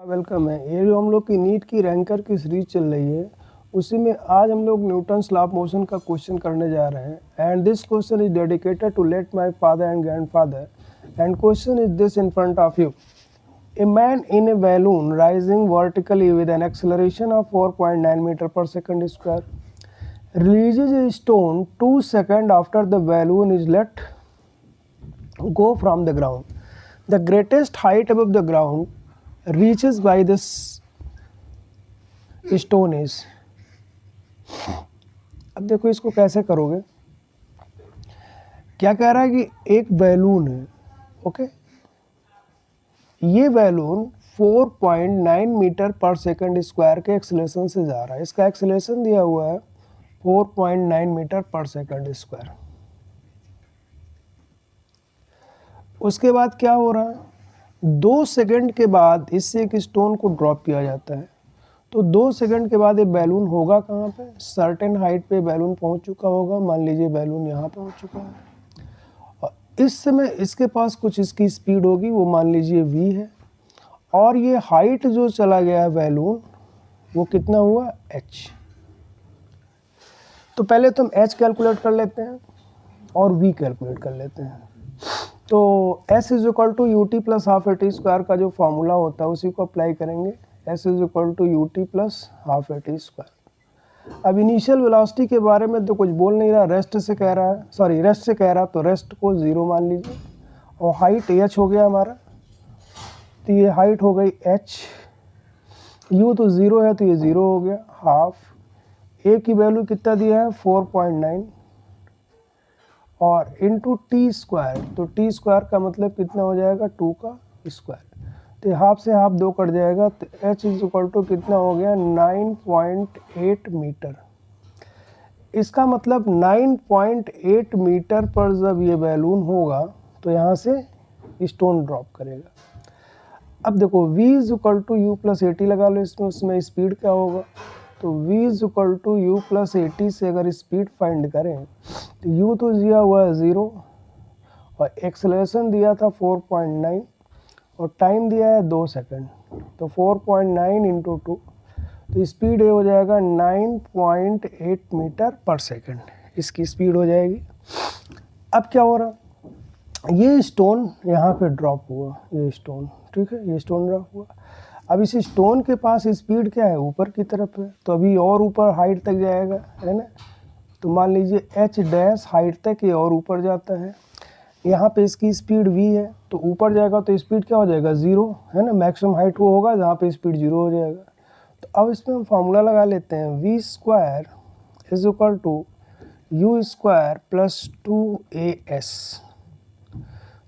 Welcome है। ये जो हम लोग की नीट की रैंकर की सीरीज चल रही है, उसी में आज हम लोग न्यूटन्स लॉ ऑफ मोशन का क्वेश्चन करने जा रहे हैं। And this question is dedicated to late my father and grandfather. And question is this in front of you. A man in a balloon rising vertically with an acceleration of 4.9 meter per second square releases a stone 2 seconds after the balloon is let go from the ground. The greatest height above the ground reaches by this stone is. अब देखो इसको कैसे करोगे। क्या कह रहा है कि एक बैलून है, ओके। ये balloon 4.9 metre per second square के एक्सेलरेशन से जा रहा है। इसका एक्सेलरेशन दिया हुआ है 4.9 मीटर पर सेकंड स्क्वायर। उसके बाद क्या हो रहा है, 2 सेकंड के बाद इससे एक स्टोन को ड्रॉप किया जाता है। तो 2 सेकंड के बाद ये बैलून होगा कहाँ पे, सर्टेन हाइट पे बैलून पहुंच चुका होगा। मान लीजिए बैलून यहाँ पहुंच चुका है और इस समय इसके पास कुछ इसकी स्पीड होगी, वो मान लीजिए v है। और ये हाइट जो चला गया है बैलून, वो कितना हुआ, h। तो पहले तो हम h कैलकुलेट कर लेते हैं और v कैलकुलेट कर लेते हैं। तो s is equal to U T plus half A T square का जो फॉर्मूला होता है उसी को अप्लाई करेंगे। s is equal to U T plus half A T square. अब इनिशियल वेलोसिटी के बारे में तो कुछ बोल नहीं रहा, रेस्ट से कह रहा है, सॉरी रेस्ट से कह रहा, तो रेस्ट को 0 मान लीजिए। और हाइट h हो गया हमारा, तो ये हाइट हो गई h। u तो 0 है तो ये 0 हो गया। हाफ a की वैल्यू कितना दिया है 4.9 और इंटू टी स्क्वायर, तो टी स्क्वायर का मतलब कितना हो जाएगा 2 का स्क्वायर। तो हाफ से हाफ 2 कट जाएगा, तो h इज इक्वल टू कितना हो गया 9.8 मीटर। इसका मतलब 9.8 मीटर पर जब ये बैलून होगा तो यहाँ से स्टोन ड्रॉप करेगा। अब देखो v is equal to u plus a t लगा लो इसमें, उसमें स्पीड क्या होगा, तो v is equal to u plus a t से अगर स्पीड फाइंड करें तो u तो दिया हुआ है 0 और एक्सेलरेशन दिया था 4.9 और टाइम दिया है 2 सेकंड। तो 4.9 इंटू 2, तो स्पीड हो जाएगा 9.8 मीटर पर सेकंड, इसकी स्पीड हो जाएगी। अब क्या हो रहा, ये स्टोन यहाँ पे ड्रॉप हुआ, ये स्टोन, ठीक है, ये स्टोन ड्रॉप हुआ। अब इस स्टोन के पास स्पीड क्या है, ऊपर की तरफ है, तो अभी और ऊपर हाइट तक जाएगा, है ना। तो मान लीजिए h डैश हाइट तक ये और ऊपर जाता है। यहाँ पे इसकी स्पीड v है, तो ऊपर जाएगा तो स्पीड क्या हो जाएगा 0, है ना। मैक्सिमम हाइट वो होगा जहाँ पे स्पीड 0 हो जाएगा। तो अब इसमें हम फार्मूला लगा लेते हैं, v square is equal to u square plus 2as।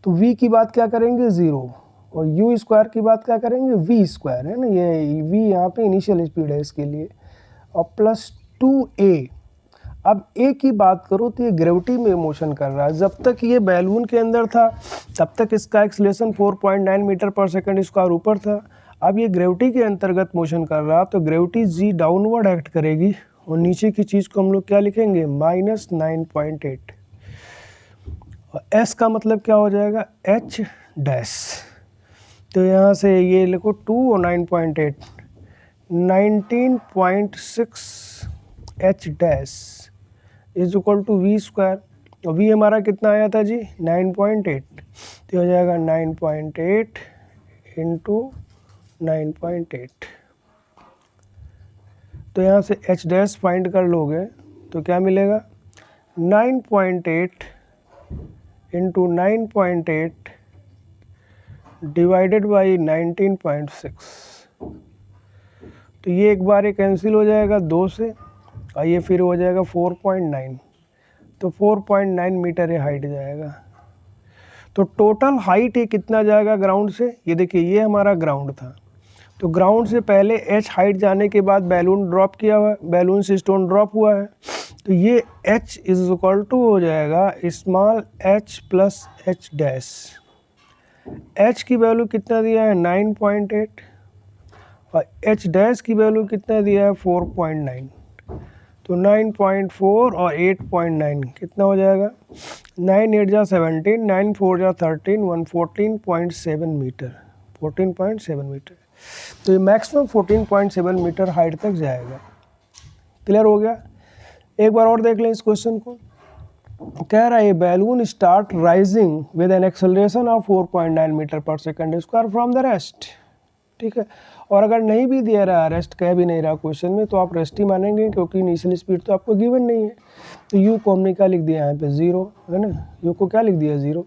तो v की बात क्या करेंगे 0 और u स्क्वायर की बात क्या करेंगे v स्क्वायर, है ना। ये v यहाँ पे इनिशियल स्पीड है इसके लिए, और प्लस 2a। अब a की बात करो तो ये ग्रेविटी में मोशन कर रहा है। जब तक ये बैलून के अंदर था तब तक इसका acceleration 4.9 metre per second square ऊपर था। अब ये ग्रेविटी के अंतर्गत मोशन कर रहा, तो ग्रेविटी g डाउनवर्ड एक्ट करेगी और नीचे की चीज़ को हम लोग क्या लिखेंगे -9.8। और s का मतलब क्या हो जाएगा h डैश। तो यहाँ से ये लिखो 2 और 9.8, 19.6 h dash is equal to v square. और v हमारा कितना आया था जी 9.8, तो हो जाएगा 9.8 इंटू 9.8। तो यहाँ से h डैश फाइंड कर लोगे तो क्या मिलेगा 9.8 इंटू 9.8 डिवाइडेड बाई 19.6। तो ये एक बार ये कैंसिल हो जाएगा 2 से और ये फिर हो जाएगा 4.9, तो 4.9 मीटर ये हाइट जाएगा। तो टोटल हाइट ये कितना जाएगा ग्राउंड से, ये देखिए ये हमारा ग्राउंड था, तो ग्राउंड से पहले h हाइट जाने के बाद बैलून ड्रॉप किया हुआ है, बैलून से स्टोन ड्रॉप हुआ है, तो ये h इज इक्वल टू हो जाएगा small h plus h dash. h की वैल्यू कितना दिया है 9.8 और h डैश की वैल्यू कितना दिया है 4.9, तो 9.4 और 8.9 कितना हो जाएगा 9 8 जा 17, 9 4 जा 13, 114.7 मीटर, 14.7 मीटर। तो ये मैक्सिमम 14.7 मीटर हाइट तक जाएगा। क्लियर हो गया। एक बार और देख लें इस क्वेश्चन को। कह रहा है balloon start rising with an acceleration of 4.9 metre per second square from the rest. ठीक है, और अगर नहीं भी दिया रहा, रेस्ट कह भी नहीं रहा क्वेश्चन में, तो आप रेस्ट ही मानेंगे क्योंकि इनिशियल स्पीड तो आपको गिवन नहीं है। तो यू को हमने क्या लिख दिया यहाँ पे 0, है ना, यू को क्या लिख दिया 0,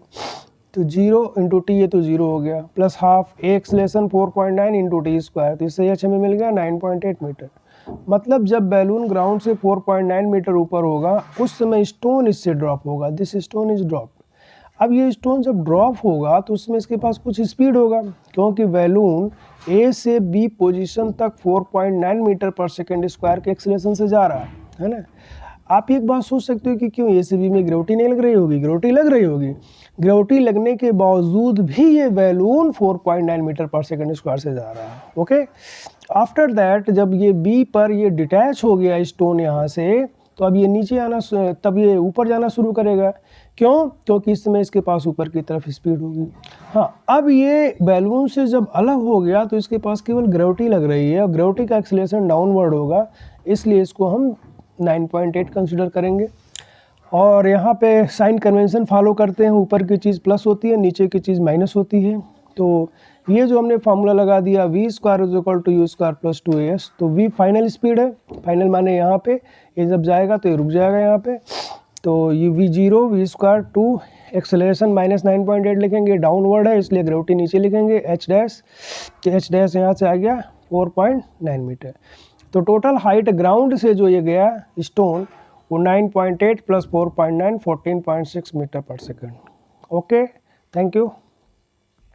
तो 0 इंटू टी, ये तो 0 हो गया, प्लस हाफ ए एक्सेलरेशन 4.9 इंटू टी स्क्वायर, तो इससे एच हमें मिल गया 9.8 मीटर। मतलब जब बैलून ग्राउंड से 4.9 मीटर ऊपर होगा उस समय स्टोन इससे ड्रॉप होगा, दिस स्टोन इज ड्रॉप। अब ये स्टोन जब ड्रॉप होगा तो उसमें इसके पास कुछ स्पीड होगा, क्योंकि बैलून ए से बी पोजीशन तक 4.9 मीटर पर सेकंड स्क्वायर के एक्सेलरेशन से जा रहा है ना। आप एक बात सोच सकते हो कि क्यों ए से बी में ग्रेविटी नहीं लग रही होगी, ग्रेविटी लग रही होगी। ग्रेविटी लगने के बावजूद भी ये balloon 4.9 metre per second square से जा रहा है। ओके, आफ्टर दैट जब ये बी पर ये डिटैच हो गया स्टोन यहाँ से, तो अब ये नीचे आना, तब ये ऊपर जाना शुरू करेगा। क्यों? क्योंकि इस समय इसके पास ऊपर की तरफ स्पीड होगी। हाँ, अब ये बैलून से जब अलग हो गया तो इसके पास केवल ग्रेविटी लग रही है और ग्रेविटी का एक्सेलरेशन डाउनवर्ड होगा, इसलिए इसको हम 9.8 कंसिडर करेंगे। और यहाँ पे साइन कन्वेंशन फॉलो करते हैं, ऊपर की चीज़ प्लस होती है, नीचे की चीज़ माइनस होती है। तो ये जो हमने फार्मूला लगा दिया v square is equal to u square plus 2as, तो v फाइनल स्पीड है, फाइनल माने यहाँ पे ये जब जाएगा तो ये रुक जाएगा यहाँ पे, तो ये v0 v square 2 acceleration minus 9.8 लिखेंगे, डाउनवर्ड है इसलिए ग्रेविटी नीचे लिखेंगे, h डैश, तो h डैश यहाँ से आ गया 4.9 मीटर। तो टोटल हाइट ग्राउंड से जो ये गया स्टोन वो 9.8 plus 4.9 14.6 metre per second. Okay, thank you.